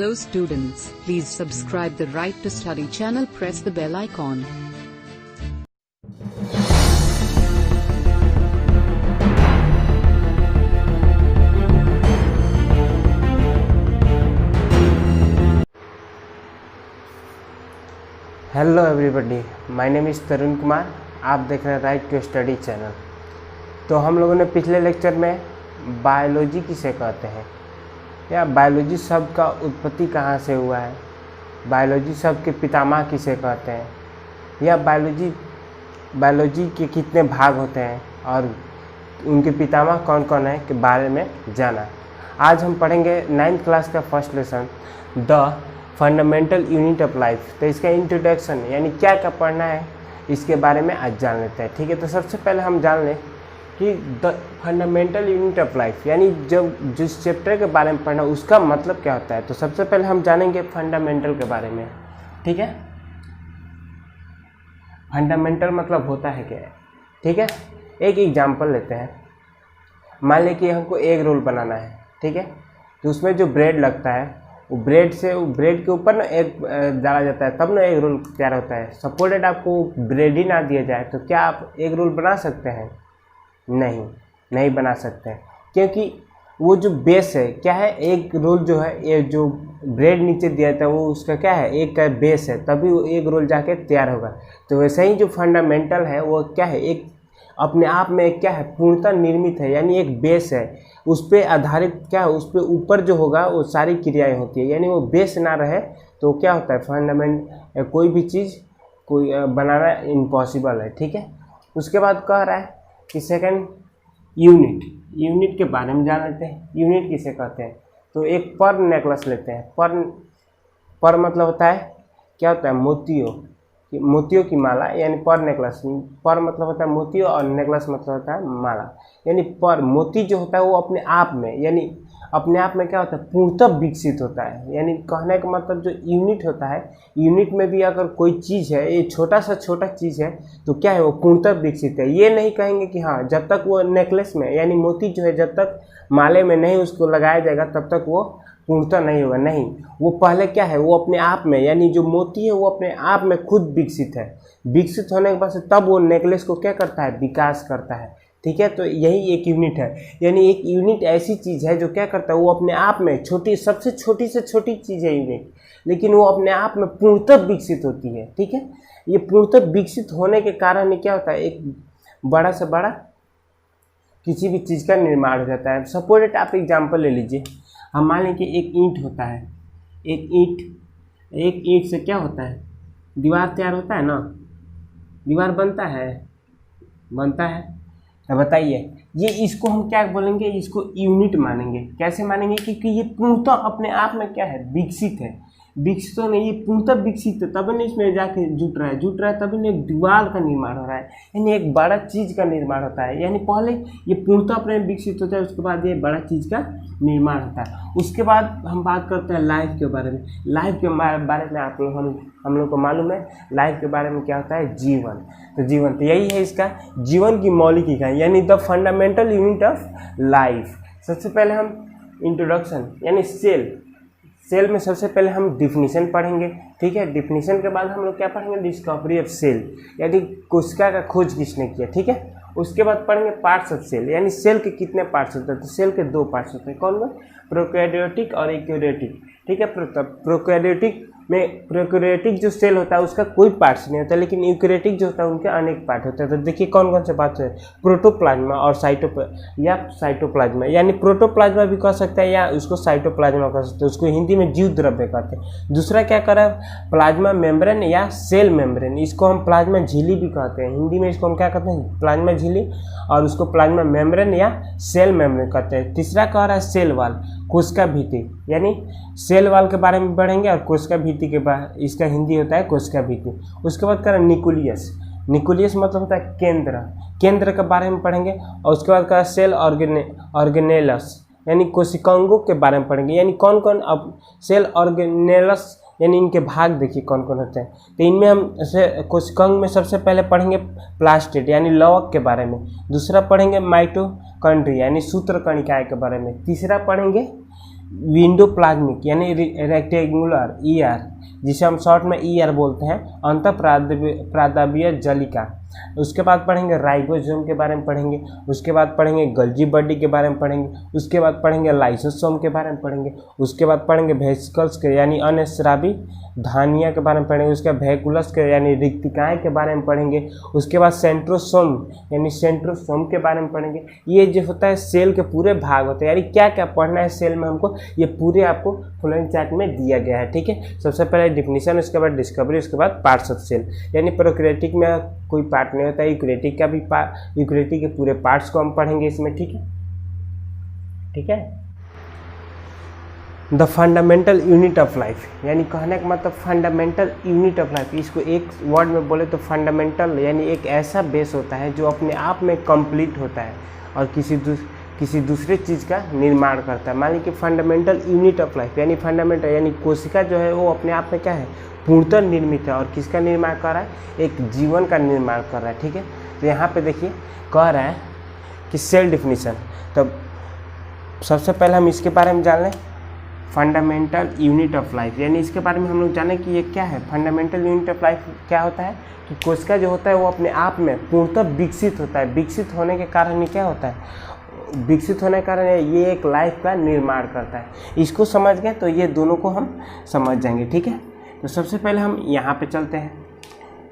Hello students, please subscribe the Right to Study channel, press the bell icon. Hello everybody, my name is Tarun Kumar. आप देख रहे हैं right to study channel. तो हम लोगों ने पिछले लेक्चर में बायोलॉजी किसे कहते हैं या बायोलॉजी शब्द का उत्पत्ति कहाँ से हुआ है, बायोलॉजी शब्द के पितामह किसे कहते हैं, या बायोलॉजी के कितने भाग होते हैं और उनके पितामह कौन कौन है के बारे में जाना। आज हम पढ़ेंगे 9th क्लास का first lesson the fundamental unit of life. तो इसका इंट्रोडक्शन यानी क्या क्या पढ़ना है इसके बारे में आज जान लेते हैं। ठीक है, तो सबसे पहले हम जान लें कि the fundamental unit of life यानी जब जिस चैप्टर के बारे में पढ़ना उसका मतलब क्या होता है। तो सबसे पहले हम जानेंगे फंडामेंटल के बारे में। ठीक है, फंडामेंटल मतलब होता है क्या। ठीक है, एक एग्जांपल लेते हैं। मान लें कि हमको एग रोल बनाना है। ठीक है, तो उसमें जो ब्रेड लगता है वो ब्रेड के ऊपर ना एग डाला जाता है, तब ना एग रोल तैयार होता है। सपोर्टेड आपको ब्रेड ही ना दिया जाए तो क्या आप एग रोल बना सकते हैं? नहीं बना सकते हैं, क्योंकि वो जो बेस है क्या है, एग रोल जो है ये जो ब्रेड नीचे दिया जाता है वो उसका क्या है, एग का बेस है, तभी वो एग रोल जाके तैयार होगा। तो वैसे ही जो फंडामेंटल है वो क्या है, एक अपने आप में क्या है, पूर्णतः निर्मित है, यानी एक बेस है। उस पर आधारित क्या है, उस पर ऊपर जो होगा वो सारी क्रियाएं होती है। यानी वो बेस ना रहे तो क्या होता है, फंडामेंट कोई भी चीज़ कोई बनाना इम्पॉसिबल है। ठीक है, उसके बाद कह रहा है कि सेकंड यूनिट के बारे में जान लेते हैं। यूनिट किसे कहते हैं? तो एक पर नेकलेस लेते हैं। पर मतलब होता है क्या होता है, मोतियों की माला, यानी पर नेकलेस। पर मतलब होता है मोतियों और नेकलेस मतलब होता है माला। यानी पर मोती जो होता है वो अपने आप में, यानी अपने आप में क्या होता है, पूर्णतः विकसित होता है। यानी कहने का मतलब जो यूनिट होता है, यूनिट में भी अगर कोई चीज़ है, ये छोटा चीज़ है तो क्या है, वो पूर्णतः विकसित है। ये नहीं कहेंगे कि हाँ जब तक वो नेकलेस में यानी मोती जो है जब तक माले में नहीं उसको लगाया जाएगा तब तक वो पूर्णतः नहीं होगा। नहीं, वो पहले क्या है, वो अपने आप में यानी जो मोती है वो अपने आप में खुद विकसित है। विकसित होने के बाद तब वो नेकलेस को क्या करता है, विकास करता है। ठीक है, तो यही एक यूनिट है। यानी एक यूनिट ऐसी चीज़ है जो क्या करता है, वो अपने आप में सबसे छोटी से छोटी चीज़ है यूनिट, लेकिन वो अपने आप में पूर्णतः विकसित होती है। ठीक है, ये पूर्णतः विकसित होने के कारण क्या होता है, एक बड़ा से बड़ा किसी भी चीज़ का निर्माण हो जाता है। सपोज आप एग्जाम्पल ले लीजिए। हम मान लें कि एक ईंट होता है। एक ईंट से क्या होता है, दीवार तैयार होता है ना, दीवार बनता है। तो बताइए, ये इसको हम क्या बोलेंगे, इसको यूनिट मानेंगे। कैसे मानेंगे? क्योंकि ये पूर्णतः अपने आप में क्या है, विकसित है। विकसित तो नहीं, ये पूर्णतः विकसित है, तभी नहीं इसमें जाके जुट रहा है तभी नहीं एक दीवार का निर्माण हो रहा है, यानी एक बड़ा चीज़ का निर्माण होता है। यानी पहले ये पूर्णतः अपने विकसित होता है, उसके बाद ये बड़ा चीज़ का निर्माण होता है। उसके बाद हम बात करते हैं लाइफ के बारे में। लाइफ के बारे में हम लोग को मालूम है, लाइफ के बारे में क्या होता है, जीवन। तो यही है इसका जीवन की मौलिक इकाई, यानी the fundamental unit of life. सबसे पहले हम इंट्रोडक्शन यानी सेल में सबसे पहले हम डिफिनीशन पढ़ेंगे। ठीक है, डिफिनीशन के बाद हम लोग क्या पढ़ेंगे, डिस्कवरी ऑफ सेल, यानी कोशिका का खोज किसने किया। ठीक है, उसके बाद पढ़ेंगे पार्ट्स ऑफ सेल, यानी सेल के कितने पार्ट्स होते हैं। तो सेल के 2 पार्ट्स होते हैं, कौन कौन, प्रोकैरियोटिक और यूकैरियोटिक। ठीक है, प्रोकैरियोटिक जो सेल होता है उसका कोई पार्ट्स नहीं होता, लेकिन यूकैरियोटिक जो होता है उनके अनेक पार्ट होते हैं। तो देखिए कौन कौन से पार्ट्स है, प्रोटोप्लाज्मा और साइटोप्लाज्मा, यानी प्रोटोप्लाज्मा भी कह सकते हैं या उसको साइटोप्लाज्मा कह सकते हैं, उसको हिंदी में जीव द्रव्य कहते हैं। दूसरा क्या करा, प्लाज्मा मेम्ब्रेन या सेल मेम्ब्रेन, इसको हम प्लाज्मा झिल्ली भी कहते हैं। हिंदी में इसको हम क्या कहते हैं, प्लाज्मा झिल्ली, और उसको प्लाज्मा मेम्ब्रेन या सेल मेम्ब्रेन कहते हैं। तीसरा कह रहा है सेल वाल, कोशिका भित्ति, यानी सेल वाल के बारे में पढ़ेंगे और कोशिका भित्ति के बारे, इसका हिंदी होता है कोशिका भित्ति। उसके बाद कह रहा है न्यूक्लियस मतलब होता है केंद्र के बारे में पढ़ेंगे। और उसके बाद कह रहा है सेल ऑर्गेनेलस, यानी कोशिकांगों के बारे में पढ़ेंगे। यानी कौन कौन, अब सेल ऑर्गेनेलस यानी इनके भाग देखिए कौन कौन होते हैं। तो इनमें हम कोशिकांग में सबसे पहले पढ़ेंगे प्लास्टिड यानी लवक के बारे में। दूसरा पढ़ेंगे माइटोकॉन्ड्रिया यानी सूत्रकणिकाएं के बारे में। तीसरा पढ़ेंगे विंडोप्लाज्मिक यानी रेक्टेंगुलर ईआर, जिसे हम शॉर्ट में ईआर बोलते हैं, अंतःप्रादाव्य जलिका। उसके बाद पढ़ेंगे राइबोसोम के बारे में पढ़ेंगे, उसके बाद पढ़ेंगे गोल्जी बॉडी के बारे में पढ़ेंगे, उसके बाद पढ़ेंगे लाइसोसोम के बारे में पढ़ेंगे, उसके बाद पढ़ेंगे वेसिकल्स के यानी अनस्रावी धानिया के बारे में पढ़ेंगे, उसके बाद वैकुलस के यानी रिक्तिकाएँ के बारे में पढ़ेंगे, उसके बाद सेंट्रोसोम यानी सेंट्रोसोम के बारे में पढ़ेंगे। ये जो होता है सेल के पूरे भाग होते हैं, यानी क्या क्या पढ़ना है सेल में हमको, ये पूरे आपको फ्लोइंग चार्ट में दिया गया है। ठीक है, सबसे पहले डिफिनीशन, उसके बाद डिस्कवरी, उसके बाद पार्ट्स ऑफ सेल। यानी प्रोकैरियोटिक में कोई पार्ट नहीं होता है, यूकैरियोटिक का भी यूकैरियोटिक के पूरे पार्ट्स को हम पढ़ेंगे इसमें। ठीक है, ठीक है। The fundamental unit of life, यानी कहने का मतलब फंडामेंटल यूनिट ऑफ लाइफ, इसको एक वर्ड में बोले तो फंडामेंटल यानी एक ऐसा बेस होता है जो अपने आप में कंप्लीट होता है और किसी दूसरे चीज़ का निर्माण करता है। मान लीजिए कि फंडामेंटल यूनिट ऑफ लाइफ यानी फंडामेंटल यानी कोशिका जो है वो अपने आप में क्या है, पूर्णतः निर्मित है और किसका निर्माण कर रहा है, एक जीवन का निर्माण कर रहा है। ठीक है, तो यहाँ पे देखिए कह रहा है कि सेल डिफिनीशन। तब सबसे पहले हम इसके बारे में जान लें, फंडामेंटल यूनिट ऑफ लाइफ, यानी इसके बारे में हम लोग जानें कि ये क्या है। फंडामेंटल यूनिट ऑफ लाइफ क्या होता है कि कोशिका जो होता है वो अपने आप में पूर्णतः विकसित होता है। विकसित होने के कारण ये क्या होता है, विकसित होने के कारण ये एक लाइफ का निर्माण करता है। इसको समझ गए तो ये दोनों को हम समझ जाएंगे। ठीक है, तो सबसे पहले हम यहाँ पे चलते हैं।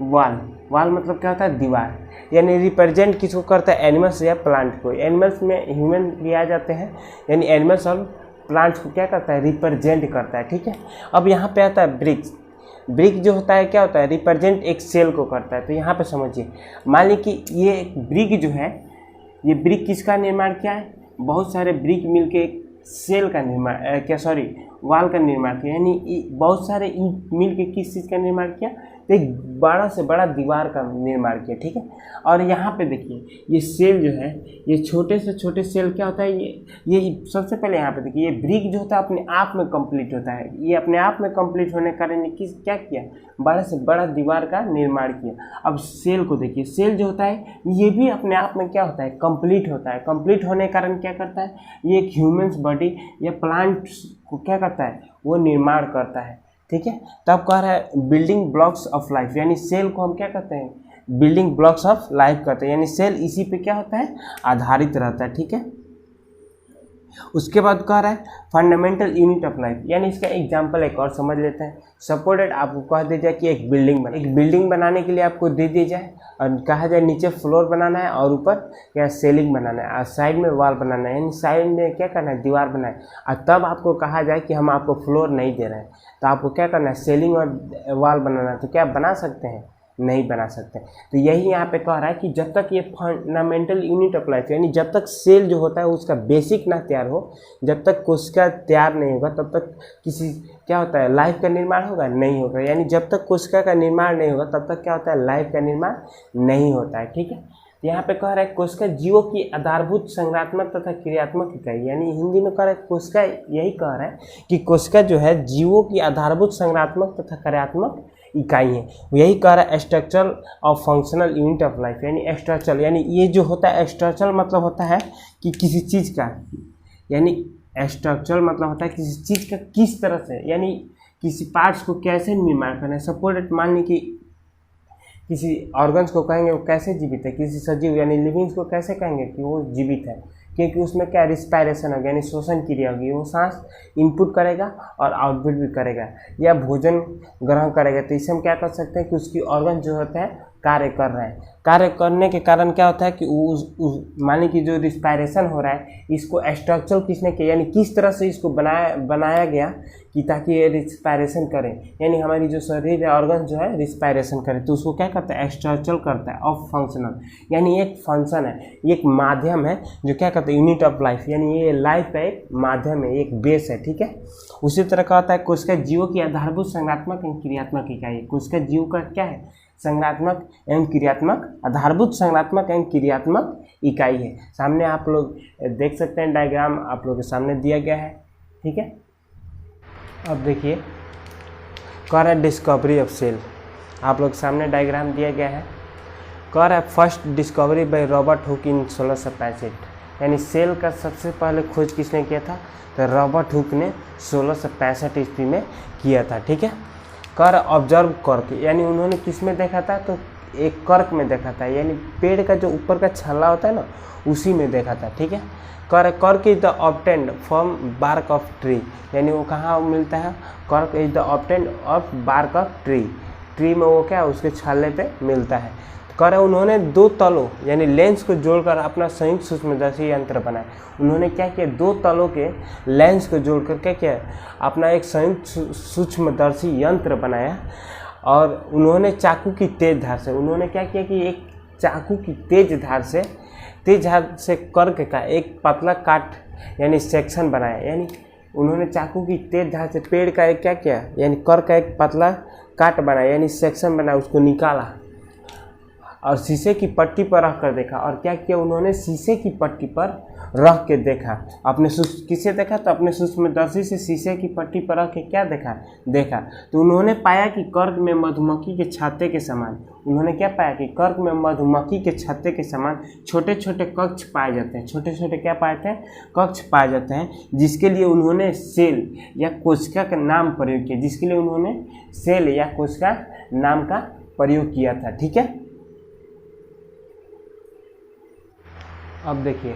वाल मतलब क्या होता है, दीवार, यानी रिप्रेजेंट किसको करता है, एनिमल्स या प्लांट को। एनिमल्स में ह्यूमन भी आ जाते हैं, यानी एनिमल्स और प्लांट्स को क्या करता है, रिप्रेजेंट करता है। ठीक है, अब यहाँ पे आता है ब्रिक्स। ब्रिक जो होता है क्या होता है, रिप्रेजेंट एक सेल को करता है। तो यहाँ पे समझिए, मान लीजिए कि ये एक ब्रिक जो है, ये ब्रिक किसका निर्माण किया है, बहुत सारे ब्रिक मिलके एक सेल का निर्माण वाल का निर्माण किया, यानी बहुत सारे ईंट मिलके किस चीज़ का निर्माण किया, तो एक बड़ा से बड़ा दीवार का निर्माण किया। ठीक है, और यहाँ पे देखिए ये सेल जो है, ये छोटे से छोटे सेल क्या होता है, ये सबसे पहले यहाँ पे देखिए, ये ब्रिक जो होता है अपने आप में कंप्लीट होता है। ये अपने आप में कंप्लीट होने के कारण क्या किया, बड़ा से बड़ा दीवार का निर्माण किया। अब सेल को देखिए, सेल जो होता है ये भी अपने आप में क्या होता है, कंप्लीट होता है। कंप्लीट होने के कारण क्या करता है, ये एक ह्यूमन्स बॉडी या प्लांट को क्या करता है, वो निर्माण करता है। ठीक है, तब कह रहा है बिल्डिंग ब्लॉक्स ऑफ लाइफ, यानी सेल को हम क्या कहते हैं, बिल्डिंग ब्लॉक्स ऑफ लाइफ कहते हैं, यानी सेल इसी पे क्या होता है, आधारित रहता है। ठीक है, उसके बाद कह रहा है फंडामेंटल यूनिट ऑफ लाइफ, यानी इसका एग्जांपल एक और समझ लेते हैं। सपोर्टेड आपको कह दिया जाए कि एक बिल्डिंग बनाने के लिए आपको दे दी जाए और कहा जाए नीचे फ्लोर बनाना है और ऊपर या सेलिंग बनाना है और साइड में वॉल बनाना है, यानी साइड में क्या करना है, दीवार बनाए। और तब आपको कहा जाए कि हम आपको फ्लोर नहीं दे रहे हैं, तो आपको क्या करना है, सेलिंग और वॉल बनाना है। तो क्या बना सकते हैं, नहीं बना सकते। तो यही यहाँ पे कह रहा है कि जब तक ये फंडामेंटल यूनिट ऑफ लाइफ, यानी जब तक सेल जो होता है उसका बेसिक ना तैयार हो, जब तक कोशिका तैयार नहीं होगा तब तक किसी क्या होता है, लाइफ का निर्माण होगा, नहीं होगा। यानी जब तक कोशिका का निर्माण नहीं होगा तब तक क्या होता है, लाइफ का निर्माण नहीं होता है। ठीक है, यहाँ पे कह रहा है कोशिका जीवों की आधारभूत संरचनात्मक तथा क्रियात्मक इकाई, यानी हिंदी में कह रहा है कोशिका, यही कह रहा है कि कोशिका जो है जीवों की आधारभूत संरचनात्मक तथा क्रियात्मक इकाई है। यही कह रहा है स्ट्रक्चरल और फंक्शनल यूनिट ऑफ लाइफ, यानी स्ट्रक्चरल, यानी ये जो होता है स्ट्रक्चरल मतलब होता है कि किसी चीज़ का, यानी स्ट्रक्चरल मतलब होता है किसी चीज़ का किस तरह से, यानी किसी पार्ट्स को कैसे निर्माण करना है। सपोर्ट मान ली कि किसी ऑर्गन्स को कहेंगे वो कैसे जीवित है, किसी सजीव यानी लिविंग्स को कैसे कहेंगे कि वो जीवित है, क्योंकि उसमें क्या रिस्पायरेशन होगी, यानी श्वसन क्रिया होगी, वो सांस इनपुट करेगा और आउटपुट भी करेगा या भोजन ग्रहण करेगा। तो इससे हम क्या कर सकते हैं कि उसकी ऑर्गन जो होता है कार्य कर रहे हैं। कार्य करने के कारण क्या होता है कि मान लीजिए कि जो रिस्पायरेशन हो रहा है इसको स्ट्रक्चरल किसने किया, यानी किस तरह से इसको बनाया गया कि ताकि ये रिस्पायरेशन करें, यानी हमारी जो शरीर है ऑर्गन जो है रिस्पायरेशन करे, तो उसको क्या करता है, स्ट्रक्चरल करता है। और फंक्शनल यानी एक फंक्शन है, एक माध्यम है जो क्या करता है, यूनिट ऑफ लाइफ, यानी ये लाइफ का एक माध्यम है, एक बेस है। ठीक है, उसी तरह का होता है कोशिका जीवों की आधारभूत संरचनात्मक एवं क्रियात्मक इकाई। कोशिका जीव का क्या है, संरचनात्मक एवं क्रियात्मक, आधारभूत संरचनात्मक एवं क्रियात्मक इकाई है। सामने आप लोग देख सकते हैं, डायग्राम आप लोगों के सामने दिया गया है। ठीक है, अब देखिए कह रहा है डिस्कवरी ऑफ सेल, आप लोग सामने डायग्राम दिया गया है। कह रहा है first discovery by Robert Hooke in 1665, यानी सेल का सबसे पहले खोज किसने किया था, तो रॉबर्ट हुक ने 1665 ईस्वी में किया था। ठीक है, कर ऑब्जर्व कर्क, यानी उन्होंने किस में देखा था, तो एक कर्क में देखा था, यानी पेड़ का जो ऊपर का छल्ला होता है ना, उसी में देखा था। ठीक है, cork is the obtained from bark of tree, यानी वो कहाँ मिलता है, cork is the obtained of bark of tree में वो क्या उसके छाले पे मिलता है। कर उन्होंने 2 तलों यानी लेंस को जोड़कर अपना संयुक्त सूक्ष्मदर्शी यंत्र बनाया। उन्होंने क्या किया, 2 तलों के लेंस को जोड़कर क्या किया, अपना एक संयुक्त सूक्ष्मदर्शी यंत्र बनाया। और उन्होंने चाकू की तेज धार से, उन्होंने क्या किया कि एक चाकू की तेज धार से कर्क का एक पतला काट यानी सेक्शन बनाया। यानी उन्होंने चाकू की तेज धार से पेड़ का एक क्या किया, यानी कर्क का एक पतला काट बनाया यानी सेक्शन बनाया, उसको निकाला और शीशे की पट्टी पर रख कर देखा। और क्या किया उन्होंने, शीशे की पट्टी पर रख के देखा। अपने किसे देखा, तो अपने सूक्ष्मदर्शी से शीशे की पट्टी पर रख के क्या देखा तो उन्होंने पाया कि कर्क में मधुमक्खी के छत्ते के समान, उन्होंने क्या पाया कि कर्क में मधुमक्खी के छत्ते के समान छोटे छोटे कक्ष पाए जाते हैं। छोटे छोटे क्या पाए थे, कक्ष पाए जाते हैं, जिसके लिए उन्होंने सेल या कोशिका का नाम प्रयोग किया, जिसके लिए उन्होंने सेल या कोशिका नाम का प्रयोग किया था। ठीक है, अब देखिए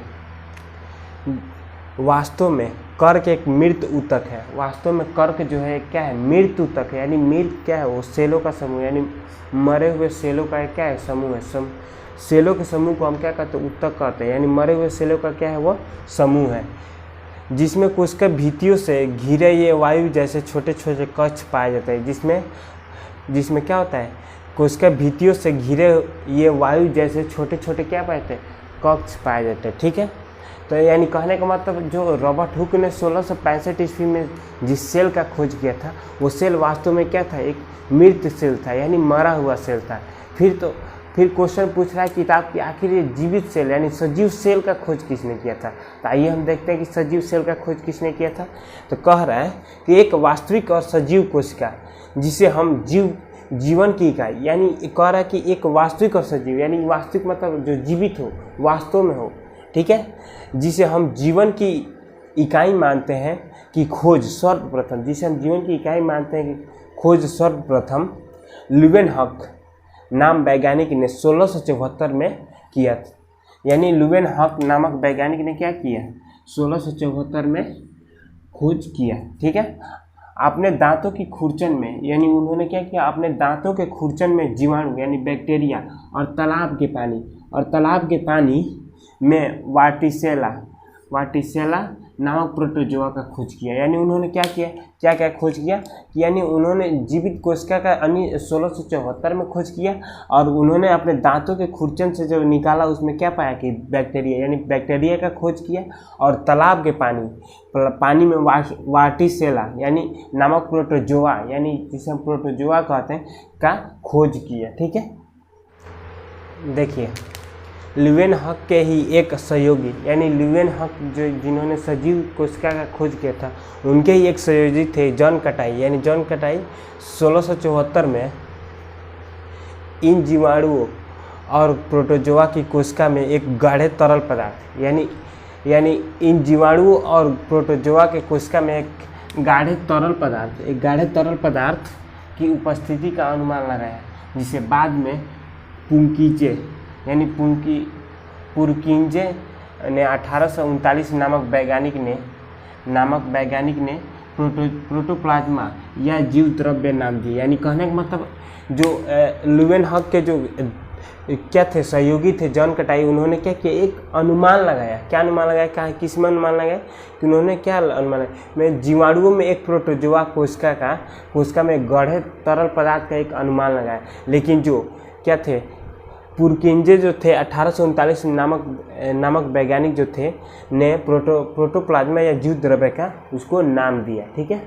वास्तव में कर्क एक मृत ऊतक है। वास्तव में कर्क जो है क्या है, मृत ऊतक है। यानी मृत क्या है, वो सेलों का समूह, यानी मरे हुए सेलों का क्या है, समूह है। सेलों के समूह को हम क्या कहते हैं, ऊतक कहते हैं। यानी मरे हुए सेलों का क्या है, वो समूह है, जिसमें कोशिका भित्तियों से घिरे ये वायु जैसे छोटे छोटे कक्ष पाए जाते हैं। जिसमें क्या होता है, कोशिका भित्तियों से घिरे ये वायु जैसे छोटे छोटे क्या पाते हैं, कक्ष पाए जाते हैं। ठीक है, तो यानी कहने का मतलब जो रॉबर्ट हुक ने 1665 ईस्वी में जिस सेल का खोज किया था, वो सेल वास्तव में क्या था, एक मृत सेल था, यानी मरा हुआ सेल था। फिर क्वेश्चन पूछ रहा है किताब की, आखिर ये जीवित सेल यानी सजीव सेल का खोज किसने किया था। तो आइए हम देखते हैं कि सजीव सेल का खोज किसने किया था। तो कह रहा है कि एक वास्तविक और सजीव कोशिका, जिसे हम जीवन की इकाई, यानी कह रहा है कि एक वास्तविक और सजीव, यानी वास्तविक मतलब जो जीवित हो, वास्तव में हो। ठीक है, जिसे हम जीवन की इकाई मानते हैं कि खोज सर्वप्रथम, जिसे हम जीवन की इकाई मानते हैं कि खोज सर्वप्रथम ल्यूवेनहॉक नाम वैज्ञानिक ने 1674 में किया था। यानी ल्यूवेनहॉक नामक वैज्ञानिक ने क्या किया, 1674 में खोज किया। ठीक है, अपने दांतों की खुरचन में, यानी उन्होंने क्या किया, अपने दांतों के खुरचन में जीवाणु यानी बैक्टीरिया और तालाब के पानी में वार्टिसेला नामक प्रोटोजोआ का खोज किया। यानी उन्होंने क्या खोज किया कि यानी उन्होंने जीवित कोशिका का 1674 में खोज किया, और उन्होंने अपने दांतों के खुरचन से जब निकाला उसमें क्या पाया कि बैक्टीरिया, यानी बैक्टीरिया का खोज किया, और तालाब के पानी में वार्टिसेला यानी नामक प्रोटोजोआ, यानी जिसे हम प्रोटोजोआ कहते हैं, का खोज किया। ठीक है, देखिए ल्यूवेनहॉक के ही एक सहयोगी, यानी ल्यूवेनहॉक जिन्होंने सजीव कोशिका का खोज किया था, उनके ही एक सहयोगी थे जॉन कटाई। यानी जॉन कटाई 1674 में इन जीवाणुओं और प्रोटोजोआ की कोशिका में एक गाढ़े तरल पदार्थ, यानी इन जीवाणुओं और प्रोटोजोआ के कोशिका में एक गाढ़े तरल पदार्थ की उपस्थिति का अनुमान लगाया, जिसे बाद में पुरकिंजे ने 1839 नामक वैज्ञानिक ने प्रोटोप्लाज्मा या जीव द्रव्य नाम दिया। यानी कहने का मतलब जो ल्यूवेनहॉक के जो क्या थे सहयोगी थे जॉन कटाई, उन्होंने क्या किया, एक अनुमान लगाया। क्या अनुमान लगाया, किस में अनुमान लगाया कि उन्होंने क्या अनुमान लगाया, मैं जीवाणुओं में एक प्रोटोजोआ कोशिका में गाढ़े तरल पदार्थ का एक अनुमान लगाया। लेकिन जो क्या थे, पुरकिंजे जो थे 1839 नामक वैज्ञानिक जो थे ने प्रोटोप्लाज्मा या जीव द्रव्य का उसको नाम दिया। ठीक है,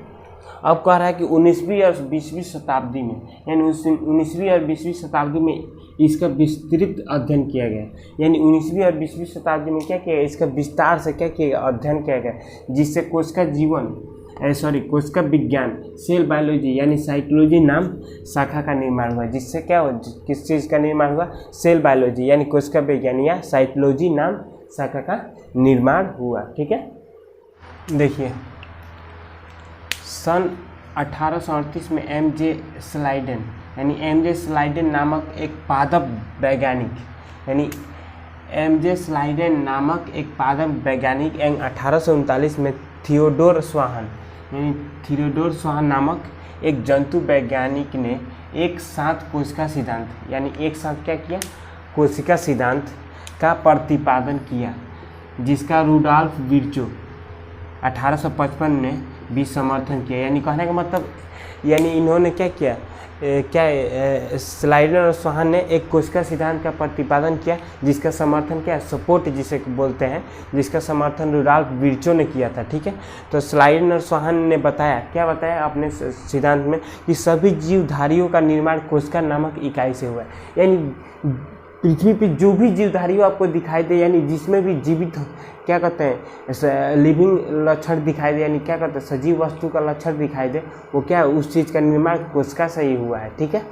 अब कह रहा है कि 19वीं और 20वीं शताब्दी में, यानी 19वीं और 20वीं शताब्दी में इसका विस्तृत अध्ययन किया गया। यानी 19वीं और 20वीं शताब्दी में क्या किया गया, इसका विस्तार से क्या किया, अध्ययन किया गया, जिससे कोशिका विज्ञान सेल बायोलॉजी यानी साइटोलॉजी नाम शाखा का निर्माण हुआ। जिससे क्या हुआ, किस चीज़ का निर्माण हुआ, सेल बायोलॉजी यानी कोशिका विज्ञान या साइटोलॉजी नाम शाखा का निर्माण हुआ। ठीक है, देखिए सन 1838 में एम.जे. स्लाइडेन यानी एम.जे. स्लाइडेन नामक एक पादप वैज्ञानिक यानी एम.जे. स्लाइडेन नामक एक पादप वैज्ञानिक एवं 1839 में थियोडोर स्वान यानी थियोडोर स्वान नामक एक जंतु वैज्ञानिक ने एक साथ कोशिका सिद्धांत यानी एक साथ क्या किया, कोशिका सिद्धांत का प्रतिपादन किया, जिसका रुडॉल्फ विर्चो 1855 ने भी समर्थन किया। यानी कहने का मतलब यानी इन्होंने क्या किया, स्लाइडन और स्वान ने एक कोशिका सिद्धांत का प्रतिपादन किया, जिसका समर्थन क्या है, सपोर्ट जिसे बोलते हैं, जिसका समर्थन रुडॉल्फ विर्चो ने किया था। ठीक है, तो स्लाइडन और स्वान ने बताया, क्या बताया अपने सिद्धांत में, कि सभी जीवधारियों का निर्माण कोशिका नामक इकाई से हुआ है। यानी पृथ्वी पे जो भी जीवधारियों आपको दिखाई दे, यानी जिसमें भी जीवित क्या कहते हैं लिविंग लक्षण दिखाई दे, यानी क्या कहते हैं सजीव वस्तु का लक्षण दिखाई दे, वो क्या है, उस चीज़ का निर्माण कोशिका से ही हुआ है। ठीक है,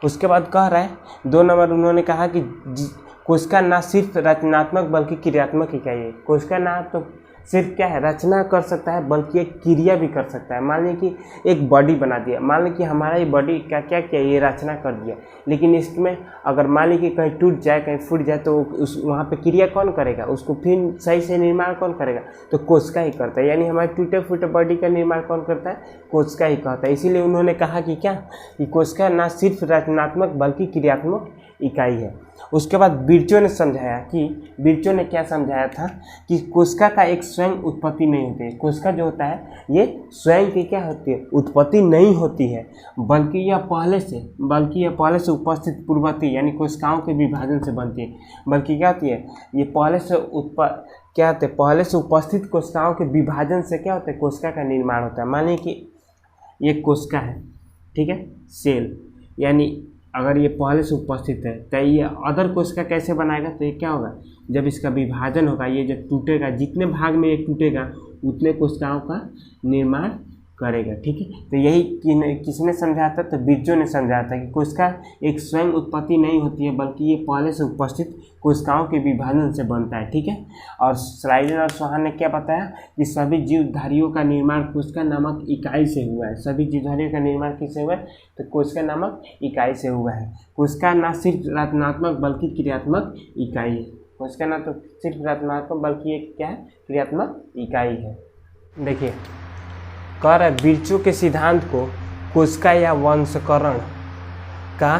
उसके बाद कह रहा है 2 नंबर उन्होंने कहा कि कोशिका ना सिर्फ रचनात्मक बल्कि क्रियात्मक इकाई है। कोशिका ना तो सिर्फ क्या है रचना कर सकता है, बल्कि एक क्रिया भी कर सकता है। मान लीजिए कि एक बॉडी बना दिया, मान लीजिए कि हमारा ये बॉडी क्या क्या किया, ये रचना कर दिया, लेकिन इसमें अगर मान लीजिए कि कहीं टूट जाए, कहीं फूट जाए, तो उस वहाँ पे क्रिया कौन करेगा, उसको फिर सही से निर्माण कौन करेगा, तो कोशिका ही करता है। यानी हमारे टूटे फूटे बॉडी का निर्माण कौन करता है, कोशिका ही करता है। इसीलिए उन्होंने कहा कि क्या, कि कोशिका ना सिर्फ रचनात्मक बल्कि क्रियात्मक इकाई है। उसके बाद विर्चो ने समझाया कि विर्चो ने क्या समझाया था कि कोशिका का एक स्वयं उत्पत्ति नहीं होती है। कोशिका जो होता है ये स्वयं की क्या होती है, उत्पत्ति नहीं होती है, बल्कि यह पहले से उपस्थित पूर्ववर्ती यानी कोशिकाओं के विभाजन से बनती है। बल्कि क्या होती है, ये पहले से उपस्थित कोशिकाओं के विभाजन से क्या होता है, कोशिका का निर्माण होता है। मान लीजिए कि ये कोशिका है, ठीक है, सेल, यानी अगर ये पहले से उपस्थित है तो ये अदर कोशिका कैसे बनाएगा, तो ये क्या होगा, जब इसका विभाजन होगा, ये जब टूटेगा, जितने भाग में ये टूटेगा उतने कोशिकाओं का निर्माण करेगा। ठीक है, तो यही किसने समझाया था, तो विर्चो ने समझाया था कि कोशिका एक स्वयं उत्पत्ति नहीं होती है, बल्कि ये पहले से उपस्थित कोशिकाओं के विभाजन से बनता है। ठीक है, और स्लाइडन और स्वान ने क्या बताया कि सभी जीवधारियों का निर्माण कोशिका नामक इकाई से हुआ है। सभी जीवधारियों का निर्माण किससे हुआ है, तो कोशिका नामक इकाई से हुआ है। कोशिका न सिर्फ रचनात्मक बल्कि क्रियात्मक इकाई है। कोशिका न तो सिर्फ रचनात्मक बल्कि एक क्या है, क्रियात्मक इकाई है। देखिए कह रहा है विर्चो के सिद्धांत को कोशिका या वंशकरण का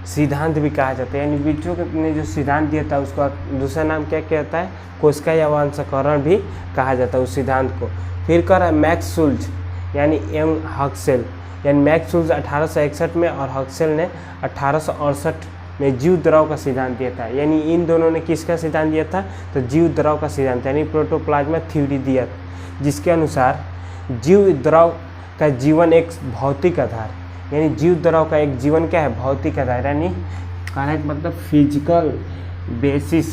सिद्धांत भी कहा जाता है। यानी विर्चो ने जो सिद्धांत दिया था उसका दूसरा नाम क्या कहता है, कोशिका या वंशकरण भी कहा जाता है उस सिद्धांत को। फिर कह रहा है मैक्स शुल्ज यानी एम हक्सेल, यानी मैक्स शुल्ज 1861 में और हक्सेल ने 1868 में जीव द्रव का सिद्धांत दिया था। यानी इन दोनों ने किसका सिद्धांत दिया था, तो जीव द्रव का सिद्धांत यानी प्रोटोप्लाज्मा थ्योरी दिया, जिसके अनुसार जीव द्रव का जीवन एक भौतिक आधार, यानी जीव द्रव का एक जीवन क्या है, भौतिक आधार, यानी कहने का मतलब फिजिकल बेसिस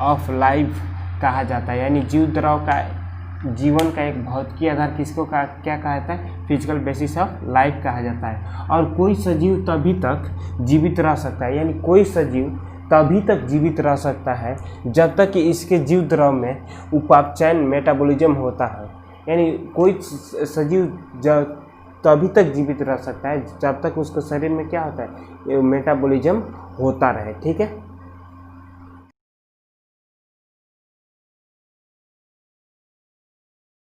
ऑफ लाइफ कहा जाता है। यानी जीव द्रव का जीवन का एक भौतिक आधार किसको क्या कहा जाता है, फिजिकल बेसिस ऑफ लाइफ कहा जाता है। और कोई सजीव तभी तक जीवित रह सकता है, यानी कोई सजीव तभी तक जीवित रह सकता है जब तक कि इसके जीव द्रव में उपापचयन मेटाबॉलिज्म होता है। यानी कोई सजीव जब तभी तक जीवित रह सकता है जब तक उसके शरीर में क्या होता है, मेटाबॉलिज्म होता रहे। ठीक है।